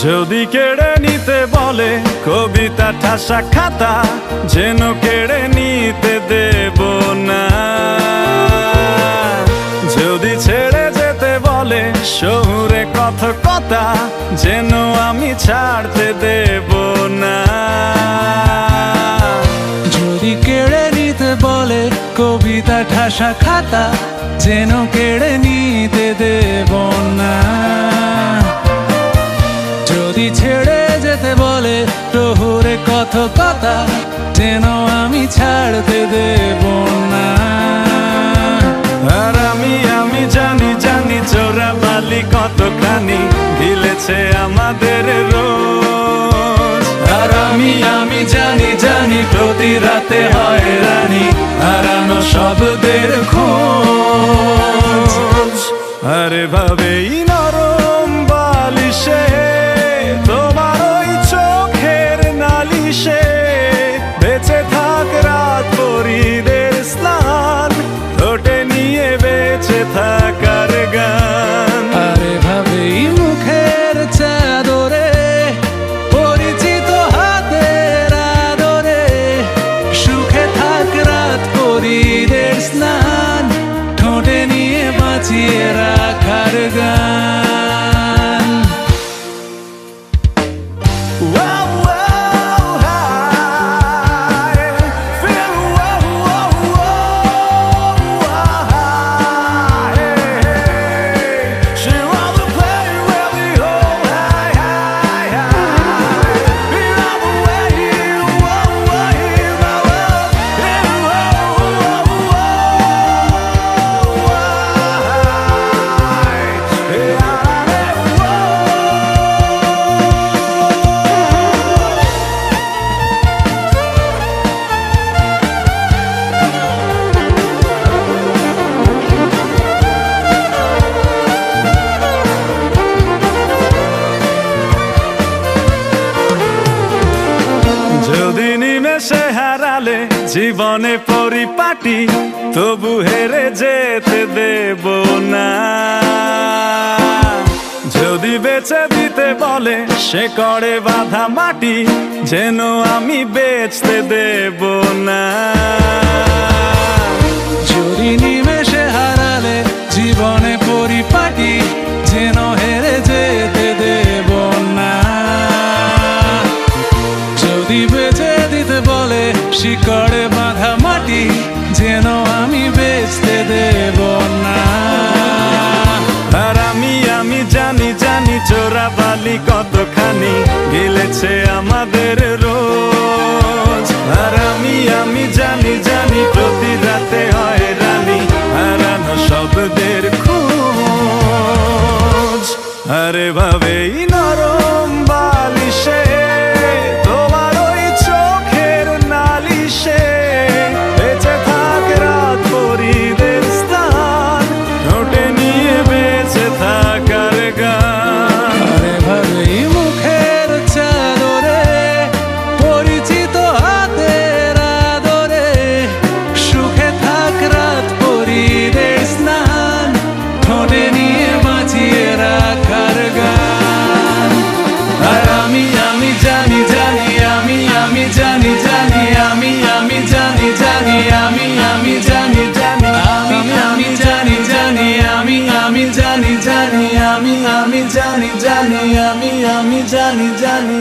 যদি কেড়ে নিতে বলে কবিতা ঠাসা খাতা, যেন কেড়ে নিতে দেব না। যদি ছেড়ে যেতে বলে শহুরে কথকতা, যেন আমি ছাড়তে দেব না। যদি কেড়ে নিতে বলে কবিতা ঠাসা খাতা, যেন কেড়ে নিতে দেব না। যদি ছেড়ে যেতে বলে শহুরে কথকতা, যেন আমি ছাড়তে দেব না। আর আমি জানি জানি চোরা বালি কতখানি ঢিলেছে আমাদের রোজ। আর আমি জানি জানি প্রতি রাতে হয় রানী হারানো শব্দের খোঁজ। আরে ভাবেই নরম বালিশে তোমার ওই চোখের নালিশে বেঁচে থাক রাত পরীদের স্নান, ঠোঁটে নিয়ে বেঁচে থাকার গান। আরে ভাবেই মুখের চাদরে পরিচিত হাতের আদরে সুখে থাক রাত পরীদের স্নান, ঠোঁটে নিয়ে বাঁচিয়ে রাখার গান। যদি নিমেষে হারালে জীবনে পরিপাটি, তবু হেরে যেতে দেব না। যদি বেচে দিতে বলে সে করে বাঁধা মাটি, যেন আমি বেচতে দেব না। যদি নিমেষে হারালে জীবনে পরিপাটি, যেন হেরে যেতে দেব না। যদি বেচে দিতে বলে শিকড়ে বাঁধা মাটি, যেন আমি বেচতে দেব না। আর আমি জানি জানি চোরা বালি কতখানি ঢিলেছে আমাদের রোজ। আর আমি জানি জানি প্রতি রাতে হয় রানী হারানো শব্দের খোঁজ। আরে ভাবেই নরম বালিশে তোমার ওই চোখের নালিশে বেঁচে থাক রাত পরীদের স্থান, ঠোঁটে নিয়ে বেঁচে থাকার গান। আরে ভাবেই মুখের চাদরে পরিচিত হাতের আদরে সুখে থাক রাত পরীদের স্নান, ঠোঁটে নিয়ে বাঁচিয়ে রাখার গান। আর আমি জানি জানি আমি জানি জানি আমি জানি জানি আমি জানি জানি আমি জানি জানি আমি জানি জানি আমি জানি জানি আমি জানি জানি।